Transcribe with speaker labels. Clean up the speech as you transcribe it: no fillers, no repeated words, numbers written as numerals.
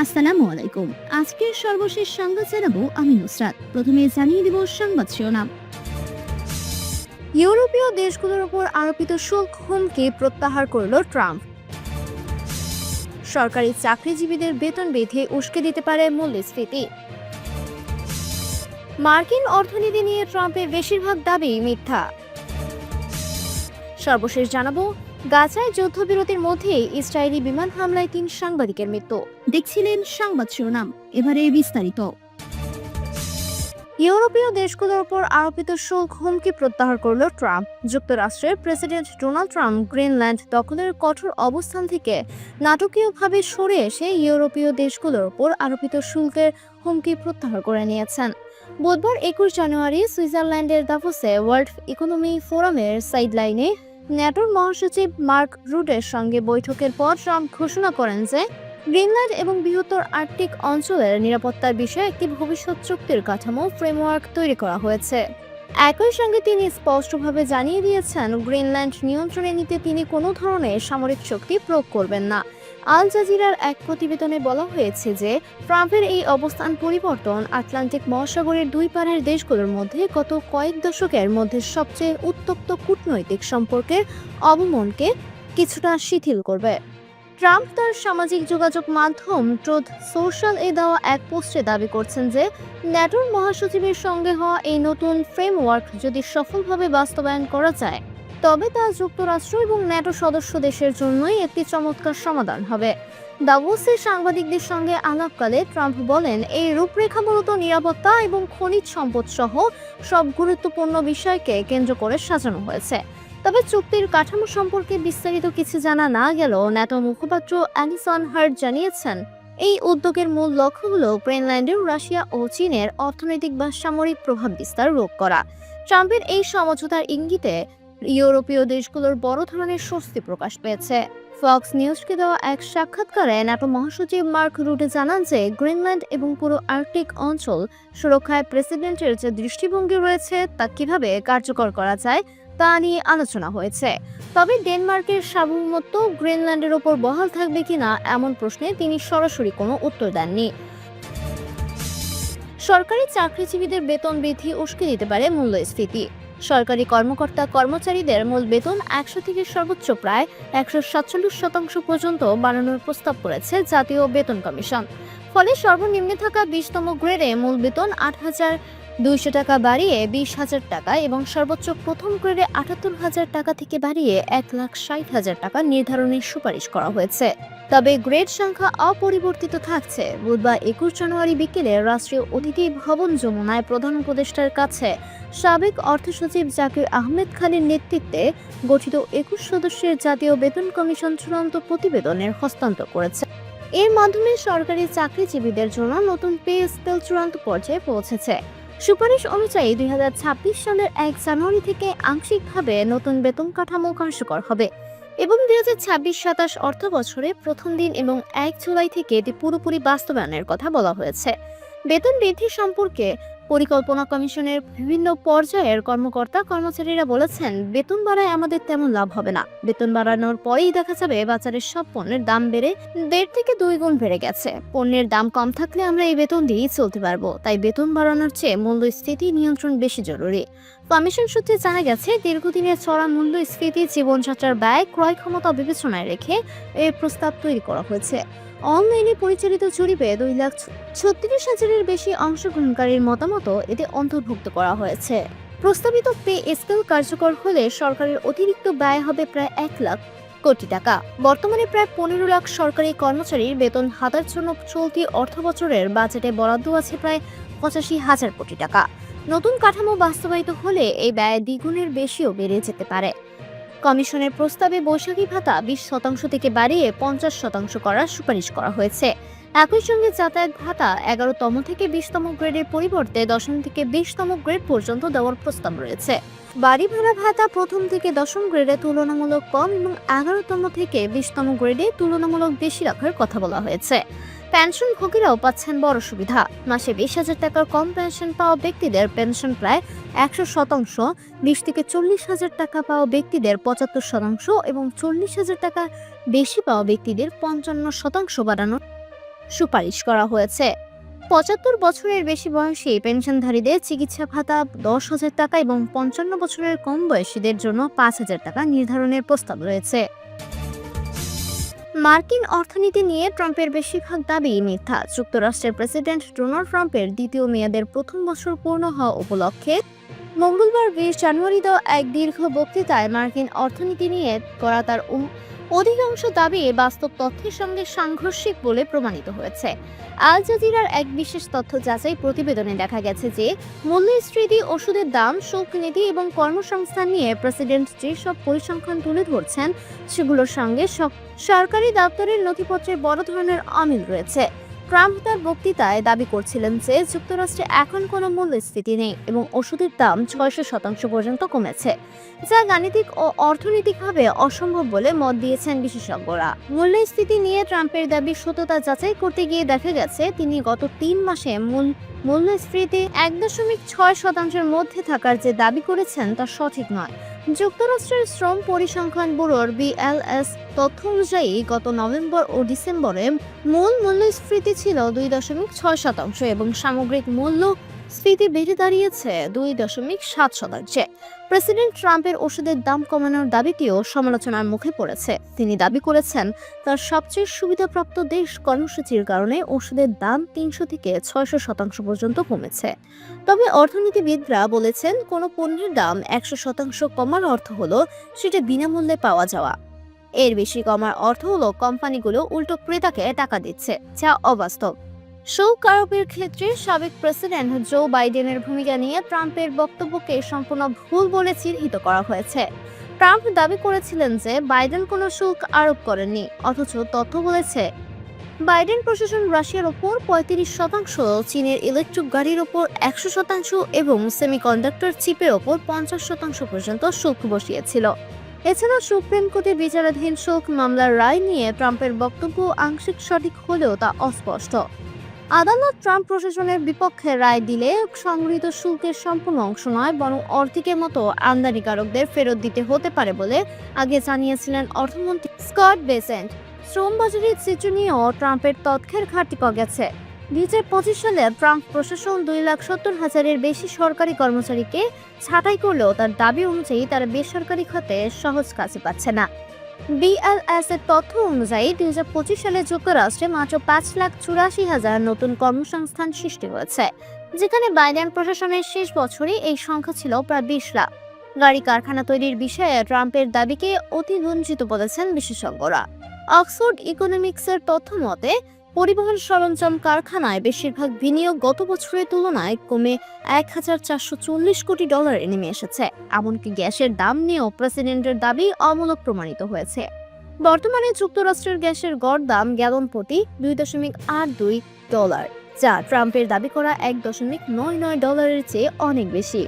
Speaker 1: আসসালামু আলাইকুম। আজকের সর্বশেষ সংবাদ জানাবো আমি নুসরাত। প্রথমে জানিয়ে দেব সংবাদ শিরোনাম।
Speaker 2: ইউরোপীয় দেশগুলোর উপর আরোপিত শুল্ক হুমকি প্রত্যাহার করল ট্রাম্প। সরকারি চাকরিজীবীদের বেতন বৃদ্ধি উস্কে দিতে পারে মূল্যস্ফীতি। মার্কিন অর্থনীতি নিয়ে ট্রাম্পের বেশিরভাগ দাবি মিথ্যা। সর্বশেষ জানাবো, গাজায় যুদ্ধবিরতির মধ্যেই ইসরায়েলি বিমান হামলায় 3 সাংবাদিকের মৃত্যু।
Speaker 1: দেখছিলেন সংবাদ শিরোনাম, এবারে বিস্তারিত।
Speaker 2: ইউরোপীয় দেশগুলোর উপর আরোপিত শুল্ক হুমকি প্রত্যাহার করল ট্রাম্প। যুক্তরাষ্ট্রের প্রেসিডেন্ট ডোনাল্ড ট্রাম্প গ্রিনল্যান্ড দখলের কঠোর অবস্থান থেকে নাটকীয়ভাবে সরে এসে ইউরোপীয় দেশগুলোর উপর আরোপিত শুল্কের হুমকি প্রত্যাহার করে নিয়েছেন। বুধবার 21 জানুয়ারি সুইজারল্যান্ডের দাভোসে ওয়ার্ল্ড ইকোনমি ফোরামের সাইডলাইনে ন্যাটোর মহাসচিব মার্ক রুটের সঙ্গে বৈঠকের পর ট্রাম্প ঘোষণা করেন যে গ্রিনল্যান্ড এবং বৃহত্তর আর্কটিক অঞ্চলের নিরাপত্তার বিষয়ে একটি ভবিষ্যৎ চুক্তির কাঠামো ফ্রেমওয়ার্ক তৈরি করা হয়েছে। একই সঙ্গে তিনি স্পষ্টভাবে জানিয়ে দিয়েছেন, গ্রিনল্যান্ড নিয়ন্ত্রণে নিতে তিনি কোনো ধরনের সামরিক শক্তি প্রয়োগ করবেন না। আল জাজিরার এক প্রতিবেদনে বলা হয়েছে যে ট্রাম্পের এই অবস্থান পরিবর্তন আটলান্টিক মহাসাগরের দুই পারের দেশগুলোর মধ্যে গত কয়েক দশকের মধ্যে সবচেয়ে উত্তপ্ত কূটনৈতিক সম্পর্কের অবমনকে কিছুটা শিথিল করবে। ট্রাম্প তার সামাজিক যোগাযোগ মাধ্যম ট্রুথ সোশ্যাল এ দেওয়া এক পোস্টে দাবি করছেন যে ন্যাটোর মহাসচিবের সঙ্গে হওয়া এই নতুন ফ্রেমওয়ার্ক যদি সফলভাবে বাস্তবায়ন করা যায়, তবে তা যুক্তরাষ্ট্র এবং ন্যাটো সদস্য দেশের জন্যই একটি চমৎকার সমাধান হবে। দাভোসে সাংবাদিকদের সঙ্গে আলাপকালে ট্রাম্প বলেন, এই রূপরেখা মূলত নিরাপত্তা এবং খনিজ সম্পদ সহ সব গুরুত্বপূর্ণ বিষয়কে কেন্দ্র করে সাজানো হয়েছে। তবে চুক্তির কাঠামো সম্পর্কে বিস্তারিত কিছু জানা না গেলেও ন্যাটো মুখপাত্র অ্যালিসন হার্ট জানিয়েছেন, এই উদ্যোগের মূল লক্ষ্য হল গ্রিনল্যান্ডের রাশিয়া ও চীনের অর্থনৈতিক বা সামরিক প্রভাব বিস্তার রোধ করা। ট্রাম্পের এই সমঝোতার ইঙ্গিতে ইউরোপীয় দেশগুলোর বড় ধরনের স্বস্তি প্রকাশ পেয়েছে। ফক্স নিউজকে দেওয়া এক সাক্ষাৎকারে ন্যাটো মহাসচিব মার্ক রুটে জানান যে গ্রিনল্যান্ড এবং পুরো আর্কটিক অঞ্চল সুরক্ষায় প্রেসিডেন্টের যে দৃষ্টিভঙ্গি রয়েছে তা কিভাবে কার্যকর করা যায় তা নিয়ে আলোচনা হয়েছে। তবে ডেনমার্কের সার্বভৌমত্ব গ্রিনল্যান্ডের ওপর বহাল থাকবে কিনা এমন প্রশ্নে তিনি সরাসরি কোনো উত্তর দেননি। সরকারি চাকরিজীবীদের বেতন বৃদ্ধি উস্কে দিতে পারে মূল্যস্ফীতি। সরকারি কর্মচারীদের মূল বেতন 100 থেকে সর্বোচ্চ প্রায় 147% পর্যন্ত বাড়ানোর প্রস্তাব করেছে জাতীয় বেতন কমিশন। ফলে সর্বনিম্নে থাকা 20তম গ্রেডে মূল বেতন 8,200 টাকা বাড়িয়ে 20,000 টাকা এবং সর্বোচ্চ প্রথম গ্রেডে 78,000 টাকা থেকে বাড়িয়ে 1,60,000 টাকা নির্ধারণের সুপারিশ করা হয়েছে। তবে গ্রেড সংখ্যা অপরিবর্তিত থাকছে। বুধবার 21 জানুয়ারি বিকেলে রাষ্ট্রীয় অতিথি ভবন যমুনায় প্রধান উপদেষ্টার কাছে সাবেক অর্থ সচিব জাকির আহমেদ খালির নেতৃত্বে গঠিত 21 সদস্যের জাতীয় বেতন কমিশন চূড়ান্ত প্রতিবেদনের হস্তান্তর করেছে। এর মাধ্যমে সরকারি চাকরিজীবীদের জন্য নতুন পে স্কেল চূড়ান্ত পর্যায়ে পৌঁছেছে। সুপারিশ অনুযায়ী 2026 সালের 1 জানুয়ারি থেকে আংশিকভাবে নতুন বেতন কাঠামো কার্যকর হবে এবং 2026-27 অর্থ বছরে প্রথম দিন এবং 1 জুলাই থেকে এটি পুরোপুরি বাস্তবায়নের কথা বলা হয়েছে। বেতন বৃদ্ধি সম্পর্কে পরিকল্পনা কমিশনের বিভিন্ন পর্যায়ের কর্মচারীরা বলেছেন, বেতন বাড়ায় আমাদের তেমন লাভ হবে না। বেতন বাড়ানোর পরেই দেখা যাবে বাজারের সব পণ্যের দাম বেড়ে 1.5 থেকে 2 গুণ বেড়ে গেছে। পণ্যের দাম কম থাকলে আমরা এই বেতন দিয়েই চলতে পারবো। তাই বেতন বাড়ানোর চেয়ে মূল্যস্ফীতি নিয়ন্ত্রণ বেশি জরুরি। কমিশন সূত্রে জানা গেছে, দীর্ঘদিনের চড়া মূল্যস্ফীতি, জীবনযাত্রার ব্যয়, ক্রয় ক্ষমতা বিবেচনায় রেখে এই প্রস্তাব তৈরি করা হয়েছে। অনলাইনে পরিচালিত জরিপে 2,36,000-এর বেশি অংশগ্রহণকারীর মতামত এতে অন্তর্ভুক্ত করা হয়েছে। প্রস্তাবিত পে স্কেল কার্যকর হলে সরকারের অতিরিক্ত ব্যয় হবে প্রায় 1 লাখ কোটি টাকা। বর্তমানে প্রায় 15 লাখ সরকারি কর্মচারীর বেতন হাতার জন্য চলতি অর্থবছরের বাজেটে বরাদ্দ আছে প্রায় 85,000 কোটি টাকা। নতুন কাঠামো বাস্তবায়িত হলে এই ব্যয় দ্বিগুণের বেশিও বেড়ে যেতে পারে। কমিশনের প্রস্তাবে বৈশাখী ভাতা 20% থেকে বাড়িয়ে 50% করার সুপারিশ করা হয়েছে। একই সঙ্গে যাতায়াত ভাতা 11তম থেকে 20তম গ্রেডের পরিবর্তে 10ম থেকে 20তম গ্রেড পর্যন্ত দেওয়ার প্রস্তাব রয়েছে। বাড়ি ভাড়া ভাতা প্রথম থেকে 10ম গ্রেডে তুলনামূলক কম এবং 11তম থেকে 20তম গ্রেডে তুলনামূলক বেশি রাখার কথা বলা হয়েছে। পেনশনভোগীরাও পাচ্ছেন বড় সুবিধা। মাসে 20,000 টাকার কম পেনশন পাওয়া ব্যক্তিদের পেনশন প্রায় 100%, 20 থেকে 40,000 টাকা পাওয়া ব্যক্তিদের 75% এবং 40,000 টাকা বেশি পাওয়া ব্যক্তিদের 55% বাড়ানোর সুপারিশ করা হয়েছে। ৭৫ বছরের বেশি বয়সী পেনশনধারীদের চিকিৎসা ভাতা ১০,০০০ টাকা এবং ৫৫ বছরের কম বয়সীদের জন্য ৫,০০০ টাকা নির্ধারণের প্রস্তাব রয়েছে। মার্কিন অর্থনীতি নিয়ে ট্রাম্পের বেশিরভাগ দাবি মিথ্যা। যুক্তরাষ্ট্রের প্রেসিডেন্ট ডোনাল্ড ট্রাম্পের দ্বিতীয় মেয়াদের প্রথম বছর পূর্ণ হওয়া উপলক্ষে মঙ্গলবার ২০ জানুয়ারি এক দীর্ঘ বক্তৃতায় মার্কিন অর্থনীতি নিয়ে করা তার অধিকাংশ দাবি বাস্তব তথ্যের সঙ্গে সাংঘর্ষিক বলে প্রমাণিত হয়েছে। আল জাজিরার এক বিশেষ তথ্য যাচাই প্রতিবেদনে দেখা গেছে যে মূল্যস্ফীতি, ওষুধের দাম, শুল্ক নীতি এবং কর্মসংস্থান নিয়ে প্রেসিডেন্ট যেসব পরিসংখ্যান তুলে ধরছেন সেগুলোর সঙ্গে সরকারি দপ্তরের নথিপত্রের বড় ধরনের অমিল রয়েছে। ট্রাম্প তার বক্তৃতায় দাবি করছিলেন যে যুক্তরাষ্ট্রে এখন কোনো মূল্যস্ফীতি নেই এবং ওষুধের দাম ৬০০% পর্যন্ত কমেছে, যা গাণিতিক ও অর্থনৈতিকভাবে অসম্ভব বলে মত দিয়েছেন বিশেষজ্ঞরা। মূল্যস্ফীতি নিয়ে ট্রাম্পের দাবির সত্যতা যাচাই করতে গিয়ে দেখা গেছে তিনি গত ৩ মাসে মূল্যস্ফীতি ১.৬% মধ্যে থাকার যে দাবি করেছেন তা সঠিক নয়। যুক্তরাষ্ট্রের শ্রম পরিসংখ্যান ব্যুরোর BLS তথ্য অনুযায়ী গত নভেম্বর ও ডিসেম্বরে মূল্যস্ফীতি ছিল ২.৬% এবং সামগ্রিক মূল্যস্ফীতি বেড়ে দাঁড়িয়েছে ২.৭%। প্রেসিডেন্ট ট্রাম্পের ওষুধের দাম কমানোর দাবিটিও সমালোচনার মুখে পড়েছে। তিনি দাবি করেছেন তার সবচেয়ে সুবিধাপ্রাপ্ত দেশ কর্মসূচির কারণে ওষুধের দাম ৩০০ থেকে ৬০০% পর্যন্ত কমেছে। তবে অর্থনীতিবিদরা বলেছেন কোনো পণ্যের দাম ১০০% কমার অর্থ হলো সেটা বিনামূল্যে পাওয়া যাওয়া। এর বেশি কমার অর্থ হলো কোম্পানিগুলো উল্টো ক্রেতাকে টাকা দিচ্ছে, যা অবাস্তব। শুল্ক আরোপের ক্ষেত্রে সাবেক প্রেসিডেন্ট জো বাইডেনের ভূমিকা নিয়ে ট্রাম্পের বক্তব্যকে সম্পূর্ণ ভুল বলে চিহ্নিত করা হয়েছে। ট্রাম্প দাবি করেছিলেন যে বাইডেন কোনো শুল্ক আরোপ করেননি, অথচ তথ্য বলেছে বাইডেন প্রশাসন রাশিয়ার ওপর ৩৫%, চীনের ইলেকট্রিক গাড়ির ওপর ১০০% এবং সেমিকন্ডাক্টর চিপের ওপর ৫০% পর্যন্ত শুল্ক বসিয়েছিল। এছাড়া সুপ্রিম কোর্টে বিচারাধীন শুল্ক মামলার রায় নিয়ে ট্রাম্পের বক্তব্য আংশিক সঠিক হলেও তা অস্পষ্ট। আদালত ট্রাম্প প্রশাসনের বিপক্ষে রায় দিলে সংগৃহীত শুল্কের সম্পূর্ণ অংশ নয়, বরং অর্ধেকের মতো আমদানিকারকদের ফেরত দিতে হতে পারে বলে আগে জানিয়েছিলেন অর্থমন্ত্রী স্কট বেসেন্ট। শ্রম বাজারের চিত্র নিয়েও ট্রাম্পের তথ্যের ঘাটতি পাওয়া গেছে। ২০২৫ সালে ট্রাম্প প্রশাসন ২,৭০,০০০-এর বেশি সরকারি কর্মচারীকে ছাঁটাই করলেও তার দাবি অনুযায়ী তারা বেসরকারি খাতে সহজ কাজে পাচ্ছে না। BLS এর তথ্য অনুযায়ী ২০২৫ সালে যুক্তরাষ্ট্রে মাত্র ৫,৮৪,০০০ নতুন কর্মসংস্থান সৃষ্টি হয়েছে, যেখানে বাইডেন প্রশাসনের শেষ বছরে এই সংখ্যা ছিল প্রায় ২০ লাখ। গাড়ি কারখানা তৈরির বিষয়ে ট্রাম্পের দাবিকে অতিরঞ্জিত বলেছেন বিশেষজ্ঞরা। অক্সফোর্ড ইকোনমিক্সের তথ্য মতে পরিবহন সরঞ্জাম কারখানায় বেশিরভাগ বিনিয়োগ গত বছরের তুলনায় কমে $১,৪৪০ কোটি নেমে এসেছে। এমনকি গ্যাসের দাম নিয়েও প্রেসিডেন্টের দাবি অমূলক প্রমাণিত হয়েছে। বর্তমানে যুক্তরাষ্ট্রের গ্যাসের গড় দাম গ্যালন প্রতি $2.82, যা ট্রাম্পের দাবি করা $1.99 চেয়ে অনেক বেশি।